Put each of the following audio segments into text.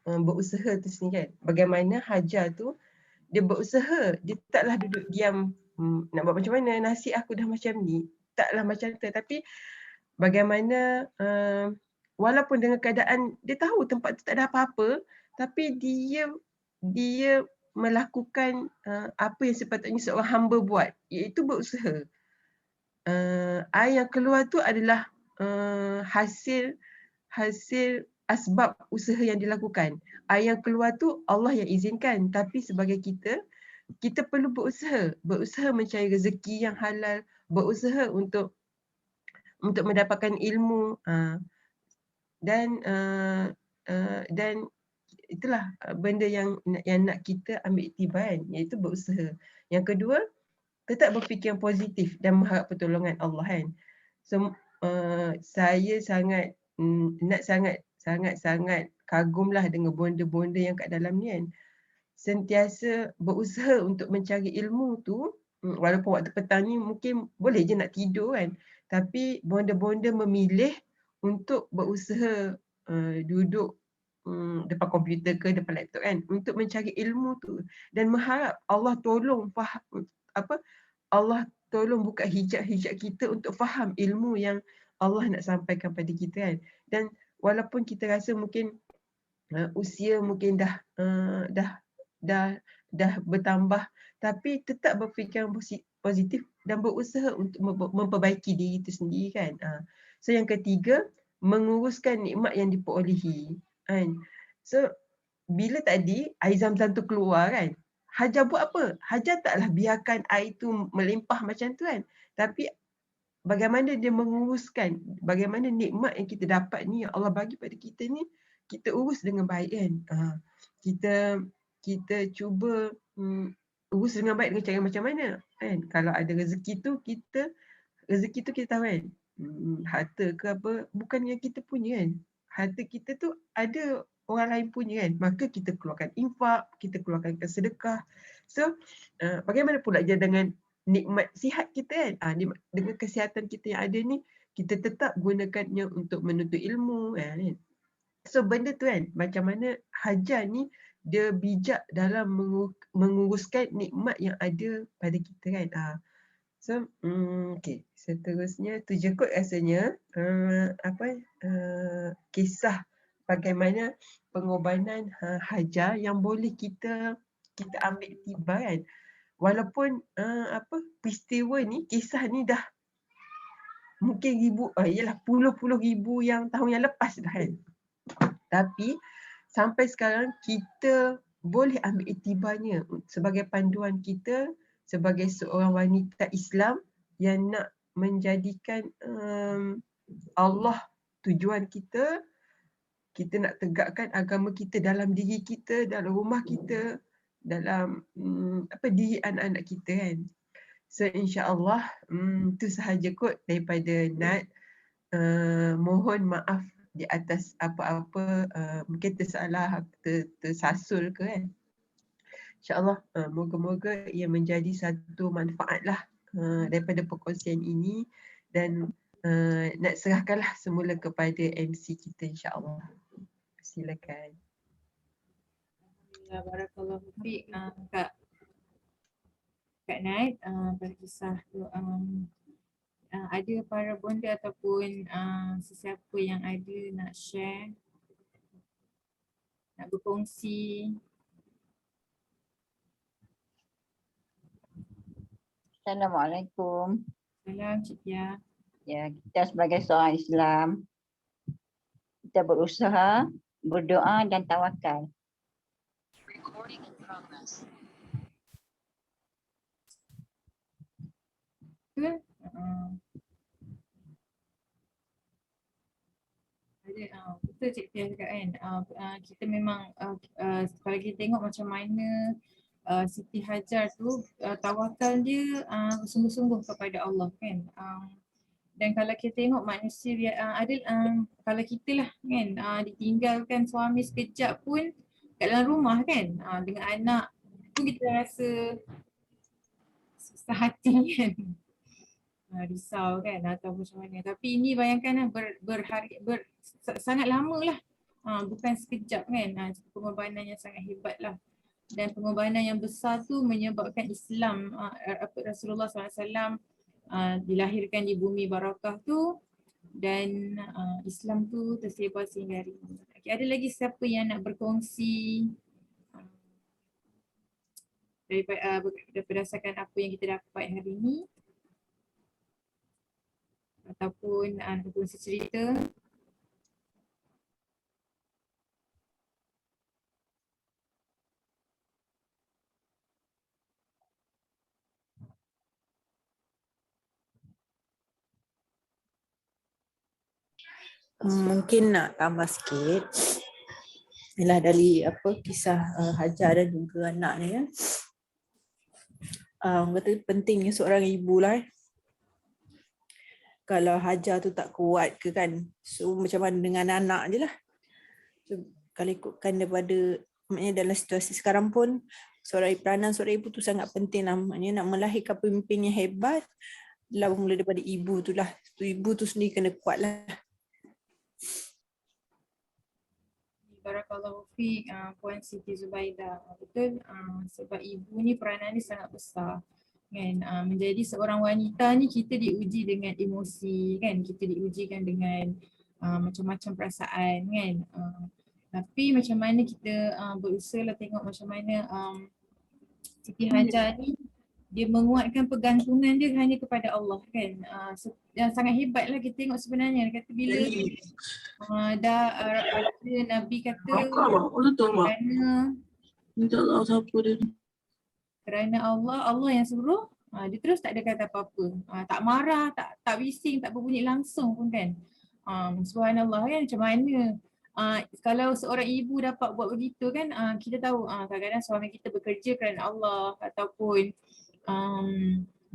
berusaha tu sendiri kan. Bagaimana Hajar tu dia berusaha, dia taklah duduk diam, nak buat macam mana, nasib aku dah macam ni. Taklah macam tu, tapi bagaimana walaupun dengan keadaan dia tahu tempat tu tak ada apa-apa, tapi dia melakukan apa yang sepatutnya seorang hamba buat, iaitu berusaha. Air yang keluar tu adalah hasil asbab usaha yang dilakukan. Air yang keluar tu Allah yang izinkan, tapi sebagai kita perlu berusaha mencari rezeki yang halal, berusaha untuk mendapatkan ilmu, dan itulah benda yang nak kita ambil iktibar kan, iaitu berusaha. Yang kedua, tetap berfikir yang positif dan mengharap pertolongan Allah kan. So, saya sangat sangat kagumlah dengan bonda-bonda yang kat dalam ni kan. Sentiasa berusaha untuk mencari ilmu tu, walaupun waktu petang ni mungkin boleh je nak tidur kan, tapi bonda-bonda memilih untuk berusaha duduk depan komputer ke depan laptop kan, untuk mencari ilmu tu dan mengharap Allah tolong Allah tolong buka hijab-hijab kita untuk faham ilmu yang Allah nak sampaikan pada kita kan. Dan walaupun kita rasa mungkin usia mungkin dah bertambah, tapi tetap berfikir positif dan berusaha untuk memperbaiki diri itu sendiri kan. So yang ketiga, menguruskan nikmat yang diperolehi kan. So bila tadi air zam-zam tu keluar kan, Hajar buat apa? Hajar taklah biarkan air tu melimpah macam tu kan, tapi bagaimana dia menguruskan, bagaimana nikmat yang kita dapat ni, yang Allah bagi pada kita ni, kita urus dengan baik kan. Kita cuba urus dengan baik dengan cara macam mana kan. Kalau ada rezeki tu kita tahu kan, harta ke apa, bukan yang kita punya kan. Harta kita tu ada orang lain punya kan, maka kita keluarkan infak, kita keluarkan sedekah. So bagaimana pula je dengan nikmat sihat kita kan, dengan kesihatan kita yang ada ni, kita tetap gunakannya untuk menuntut ilmu kan. So benda tu kan, macam mana Hajar ni dia bijak dalam menguruskan nikmat yang ada pada kita kan. So, okay. Seterusnya, tu je kot rasanya kisah bagaimana pengorbanan Hajar yang boleh kita ambil iktibar kan. Walaupun peristiwa ni, kisah ni dah mungkin puluh-puluh ribu yang tahun yang lepas dah kan. Tapi sampai sekarang kita boleh ambil iktibarnya sebagai panduan kita sebagai seorang wanita Islam yang nak menjadikan Allah tujuan kita nak tegakkan agama kita dalam diri kita, dalam rumah kita, dalam diri anak-anak kita kan. So insya-Allah tu sahaja kot daripada Nat. Mohon maaf di atas apa-apa mungkin tersalah, tersasul ke kan. InsyaAllah moga-moga ia menjadi satu manfaat lah daripada perkongsian ini, dan nak serahkanlah semula kepada MC kita insyaAllah. Silakan. Barakallahu fiik Kak Nat pada kisah tu. Ada para bonda ataupun sesiapa yang ada nak share, nak berkongsi? Assalamualaikum. Salam Cik Tia. Ya, kita sebagai seorang Islam, kita berusaha, berdoa dan tawakal. Recording in progress. Betul Cik Tia cakap kan, kita memang kalau kita tengok macam mana Siti Hajar tu tawakal dia sungguh-sungguh kepada Allah kan. Dan kalau kita tengok manusia kalau kita lah kan ditinggalkan suami sekejap pun kat dalam rumah kan, dengan anak pun kita rasa susah hati kan, risau kan atau macam mana. Tapi ini bayangkan sangat lama lah bukan sekejap kan. Pengorbanan yang sangat hebat lah. Dan pengorbanan yang besar tu menyebabkan Islam, Rasulullah SAW dilahirkan di bumi barakah tu, dan Islam tu tersebar sehingga hari ini. Okay, ada lagi siapa yang nak berkongsi berdasarkan apa yang kita dapat hari ini, ataupun berkongsi cerita? Mungkin nak tambah sikit. Ialah dari kisah Hajar dan juga anak ni kan. Kata pentingnya seorang ibu lah. Kalau Hajar tu tak kuat ke kan, so macam mana dengan anak je lah. So, kalau ikutkan daripada, maknanya dalam situasi sekarang pun peranan seorang ibu tu sangat penting lah. Maknanya nak melahirkan pemimpin yang hebat, mula daripada ibu tu lah. So, ibu tu sendiri kena kuat lah. Barakallahu fiik, Puan Siti Zubaidah. Betul, sebab ibu ni peranan dia sangat besar kan. Menjadi seorang wanita ni kita diuji dengan emosi kan, kita diujikan dengan macam-macam perasaan kan. Tapi macam mana kita berusaha lah tengok macam mana Siti Hajar ni dia menguatkan pergantungan dia hanya kepada Allah kan. Yang sangat hebat lah kita tengok sebenarnya. Dia kata bila ada Nabi kata kerana Allah yang suruh, dia terus tak ada kata apa-apa. Tak marah, tak bising, tak berbunyi langsung pun kan. Subhanallah kan, macam mana kalau seorang ibu dapat buat begitu kan. Kita tahu kadang-kadang suami kita bekerja kerana Allah, ataupun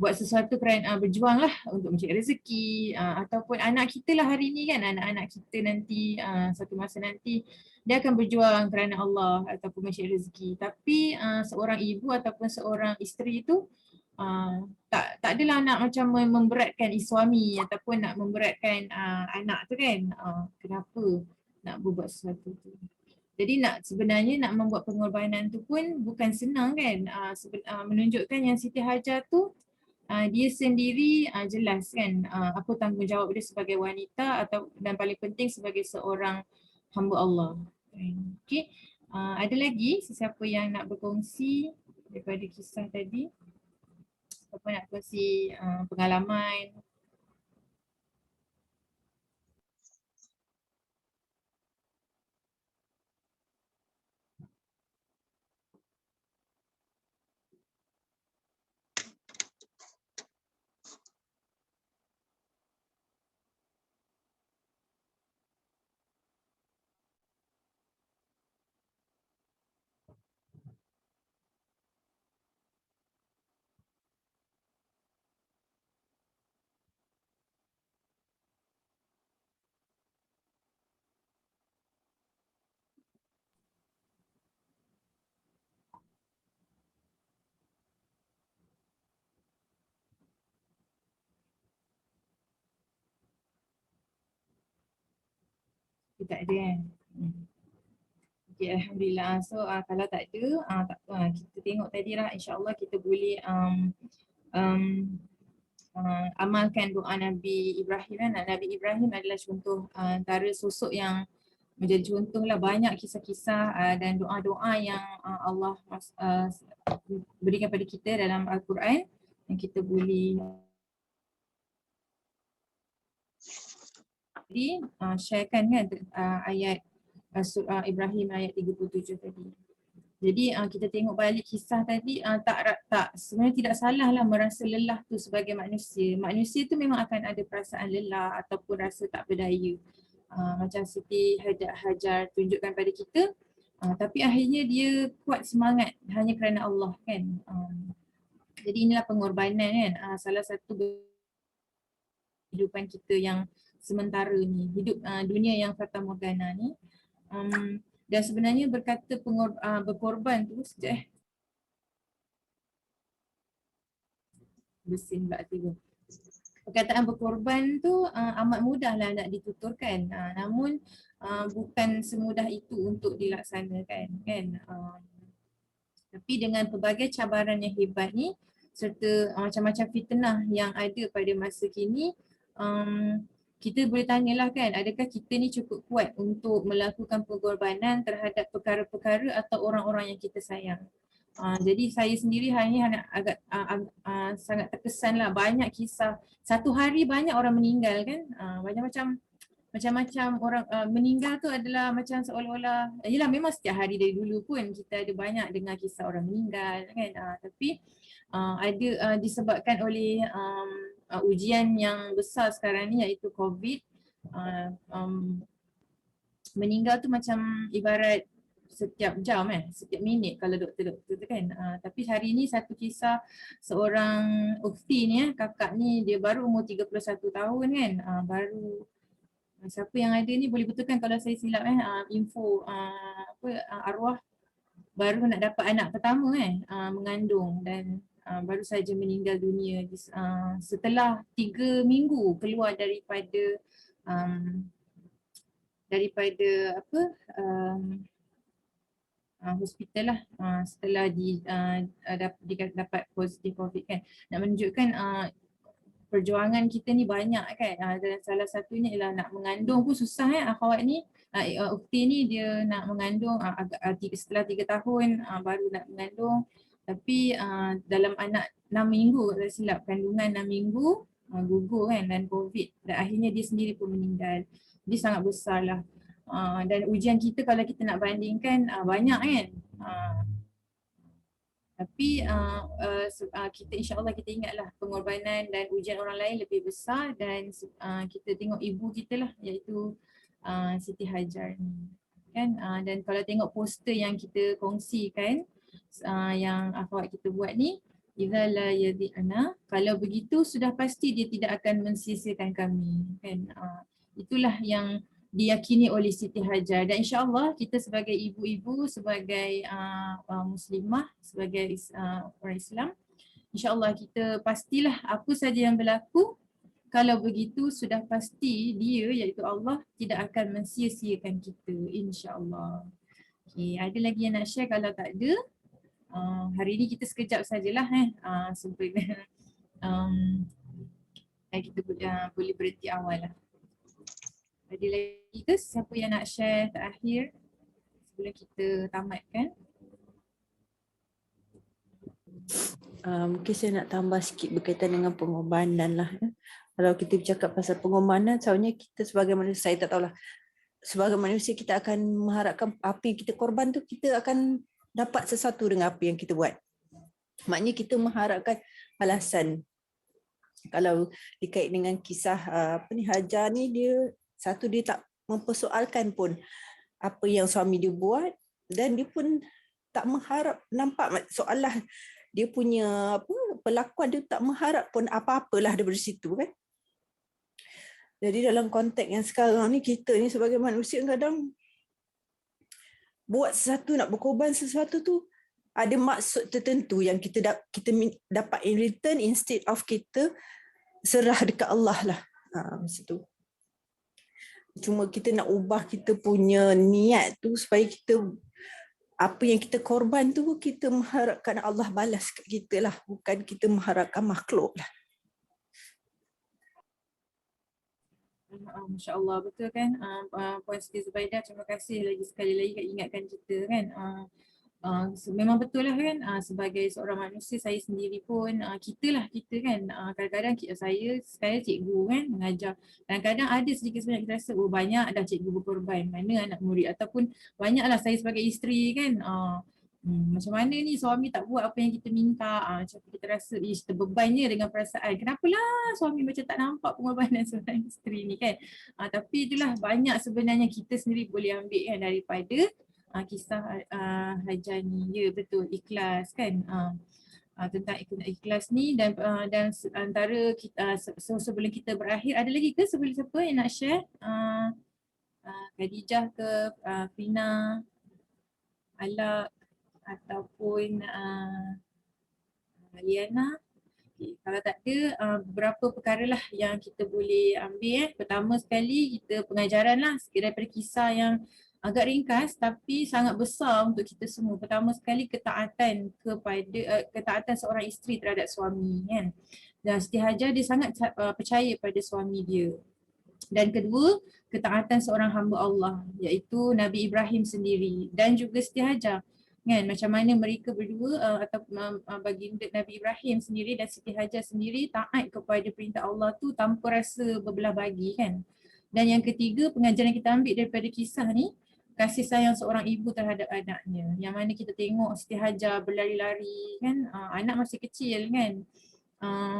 buat sesuatu kerana berjuang lah untuk mencari rezeki, ataupun anak kita lah hari ni kan, anak-anak kita nanti satu masa nanti dia akan berjuang kerana Allah ataupun mencari rezeki. Tapi seorang ibu ataupun seorang isteri tu tak adalah nak macam memberatkan suami ataupun nak memberatkan anak tu kan. Kenapa nak berbuat sesuatu tu? Jadi sebenarnya nak membuat pengorbanan tu pun bukan senang kan. Menunjukkan yang Siti Hajar tu dia sendiri jelas kan apa tanggungjawab dia sebagai wanita dan paling penting sebagai seorang hamba Allah. Okay. Ada lagi sesiapa yang nak berkongsi daripada kisah tadi? Siapa nak kongsi pengalaman? Tak ada kan? Okay, Alhamdulillah. So kalau tak ada, tak apa. Kita tengok tadi lah, insyaAllah kita boleh amalkan doa Nabi Ibrahim kan. Nabi Ibrahim adalah contoh antara sosok yang menjadi contoh lah. Banyak kisah-kisah dan doa-doa yang Allah berikan pada kita dalam Al-Quran yang kita boleh sharekan kan ayat surah Ibrahim ayat 37 tadi. Jadi kita tengok balik kisah tadi, sebenarnya tidak salah lah merasa lelah tu sebagai manusia. Manusia tu memang akan ada perasaan lelah ataupun rasa tak berdaya. Macam Siti Hajar tunjukkan pada kita, tapi akhirnya dia kuat semangat hanya kerana Allah kan. Jadi inilah pengorbanan kan, salah satu kehidupan kita yang sementara ni, hidup dunia yang fata morgana ni. Dan sebenarnya berkata berkorban tu, sekejap bersin pula tiba. perkataan berkorban tu amat mudahlah nak dituturkan. Namun bukan semudah itu untuk dilaksanakan kan. Tapi dengan pelbagai cabaran yang hebat ni serta macam-macam fitnah yang ada pada masa kini, kita boleh tanyalah kan, adakah kita ni cukup kuat untuk melakukan pengorbanan terhadap perkara-perkara atau orang-orang yang kita sayang. Jadi saya sendiri hanya agak sangat terkesan lah, banyak kisah. Satu hari banyak orang meninggal kan, macam-macam orang meninggal tu adalah macam seolah-olah, yelah memang setiap hari dari dulu pun kita ada banyak dengar kisah orang meninggal kan, tapi ada disebabkan oleh ujian yang besar sekarang ni iaitu COVID. Meninggal tu macam ibarat setiap jam setiap minit kalau doktor-doktor tu kan. Tapi hari ni satu kisah seorang ukhti ni kakak ni dia baru umur 31 tahun kan. Baru siapa yang ada ni boleh betulkan kalau saya silap info arwah baru nak dapat anak pertama mengandung dan baru saja meninggal dunia setelah 3 minggu keluar daripada hospital lah, setelah dapat positif COVID kan. Nak menunjukkan perjuangan kita ni banyak kan, dan salah satunya ialah nak mengandung pun susah akhwat ni, ukhti ni dia nak mengandung setelah 3 tahun baru nak mengandung, tapi dalam anak 6 minggu tak silap, kandungan 6 minggu gugur kan dan COVID dan akhirnya dia sendiri pun meninggal. Dia sangat besar lah. Dan ujian kita kalau kita nak bandingkan banyak kan. Tapi kita insyaAllah kita ingatlah pengorbanan dan ujian orang lain lebih besar dan kita tengok ibu kita lah iaitu Siti Hajar ni kan. Dan kalau tengok poster yang kita kongsikan yang akhwat kita buat ni, idza la yadhi'na, kalau begitu sudah pasti dia tidak akan mensia-siakan kami kan. Itulah yang diyakini oleh Siti Hajar dan insyaAllah kita sebagai ibu-ibu, sebagai muslimah, sebagai orang Islam, insyaAllah kita pastilah apa saja yang berlaku, kalau begitu sudah pasti dia iaitu Allah tidak akan mensia-siakan kita insyaAllah. Okay, ada lagi yang nak share? Kalau tak ada, hari ni kita sekejap sajalah sampai kita boleh berhenti awal lah. Ada lagi ke siapa yang nak share terakhir sebelum kita tamatkan? Mungkin saya nak tambah sikit berkaitan dengan pengorbanan lah. Kalau kita bercakap pasal pengorbanan, sebenarnya kita sebagai manusia, saya tak tahulah, sebagai manusia kita akan mengharapkan apa yang kita korban tu kita akan dapat sesuatu dengan apa yang kita buat. Maknanya kita mengharapkan balasan. Kalau dikait dengan kisah Hajar ni, dia tak mempersoalkan pun apa yang suami dia buat dan dia pun tak mengharap, nampak soalah dia punya perlakuan, dia tak mengharap pun apa-apalah daripada situ kan. Jadi dalam konteks yang sekarang ni, kita ni sebagai manusia kadang buat sesuatu, nak berkorban sesuatu tu ada maksud tertentu yang kita dapat in return, instead of kita serah dekat Allah lah. Macam tu. Cuma kita nak ubah kita punya niat tu supaya kita, apa yang kita korban tu kita mengharapkan Allah balas kat kita lah, bukan kita mengharapkan makhluk lah. Masya Allah, betul kan Puan Siti Zubaidah, terima kasih lagi sekali lagi ingatkan kita kan. Memang betul lah kan, sebagai seorang manusia, saya sendiri pun kita kan, kadang-kadang saya cikgu kan mengajar, kadang-kadang ada sedikit sebanyak kita rasa banyak dah cikgu berkorban, mana anak murid, ataupun banyaklah saya sebagai isteri kan, macam mana ni suami tak buat apa yang kita minta, macam kita rasa terbebannya dengan perasaan, kenapalah suami macam tak nampak pengorbanan seorang isteri ni kan. Tapi itulah banyak sebenarnya kita sendiri boleh ambil kan daripada kisah Hajar ni. Ya betul, ikhlas kan, tentang ikhlas ni dan antara kita, sebelum kita berakhir, ada lagi ke siapa yang nak share? Khadijah ke, Fina, Alak ataupun Liana? Okay. Kalau tak ada, beberapa perkara lah yang kita boleh ambil. Pertama sekali, kita pengajaran lah daripada kisah yang agak ringkas tapi sangat besar untuk kita semua. Pertama sekali, ketaatan kepada ketaatan seorang isteri terhadap suami kan. Dan Siti Hajar dia sangat percaya pada suami dia. Dan kedua, ketaatan seorang hamba Allah iaitu Nabi Ibrahim sendiri dan juga Siti Hajar. Kan, macam mana mereka berdua atau baginda Nabi Ibrahim sendiri dan Siti Hajar sendiri taat kepada perintah Allah tu tanpa rasa berbelah bagi kan. Dan yang ketiga, pengajaran kita ambil daripada kisah ni, kasih sayang seorang ibu terhadap anaknya. Yang mana kita tengok Siti Hajar berlari-lari kan, anak masih kecil kan,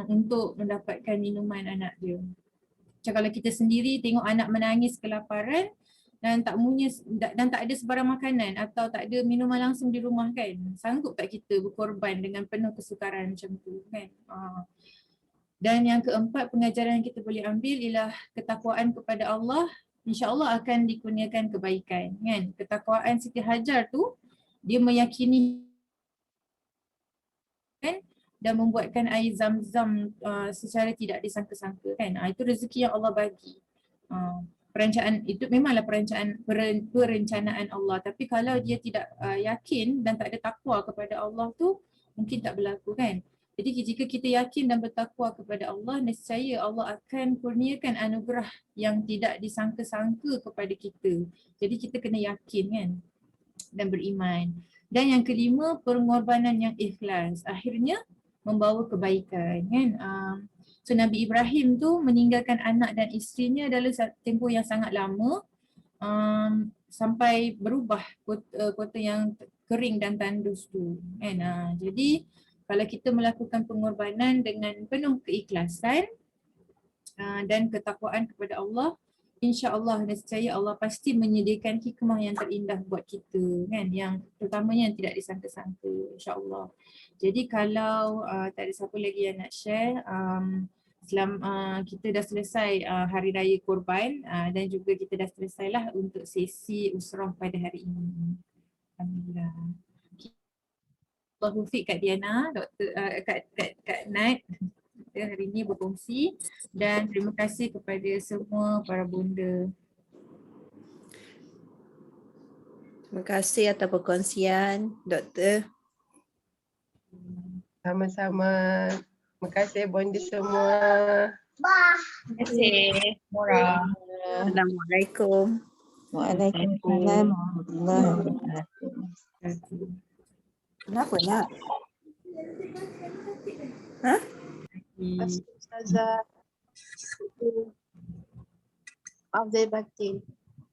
untuk mendapatkan minuman anak dia. Macam kalau kita sendiri tengok anak menangis kelaparan dan tak ada sebarang makanan atau tak ada minuman langsung di rumah kan, sanggup tak kita berkorban dengan penuh kesukaran macam tu kan. Dan yang keempat, pengajaran yang kita boleh ambil ialah ketakwaan kepada Allah, insya-Allah akan dikurniakan kebaikan kan. Ketakwaan Siti Hajar tu dia meyakini kan dan membuatkan air zam-zam secara tidak disangka-sangka kan. Itu rezeki yang Allah bagi. Perencanaan itu memanglah perencanaan Allah, tapi kalau dia tidak yakin dan tak ada takwa kepada Allah tu mungkin tak berlaku kan. Jadi jika kita yakin dan bertakwa kepada Allah, nescaya Allah akan kurniakan anugerah yang tidak disangka-sangka kepada kita. Jadi kita kena yakin kan dan beriman. Dan yang kelima, pengorbanan yang ikhlas akhirnya membawa kebaikan kan. So Nabi Ibrahim tu meninggalkan anak dan isterinya dalam tempoh yang sangat lama, sampai berubah kota yang kering dan tandus tu kan. Jadi kalau kita melakukan pengorbanan dengan penuh keikhlasan dan ketakwaan kepada Allah, insya-Allah nescaya Allah pasti menyediakan hikmah yang terindah buat kita kan, yang terutamanya yang tidak disangka-sangka insya-Allah. Jadi kalau tak ada siapa lagi yang nak share, kita dah selesai hari raya Korban dan juga kita dah selesailah untuk sesi usrah pada hari ini. Alhamdulillah. Allahu fiq Kak Diana, Dr. Kak Nat hari ini berkongsi, dan terima kasih kepada semua para bonda. Terima kasih atas perkongsian Doktor. Sama-sama. Terima kasih bonda semua. Terima kasih. Mora. Assalamualaikum. Waalaikumsalam warahmatullahi wabarakatuh. Kenapa nak? Ha? Ustazah Abdul Bakti.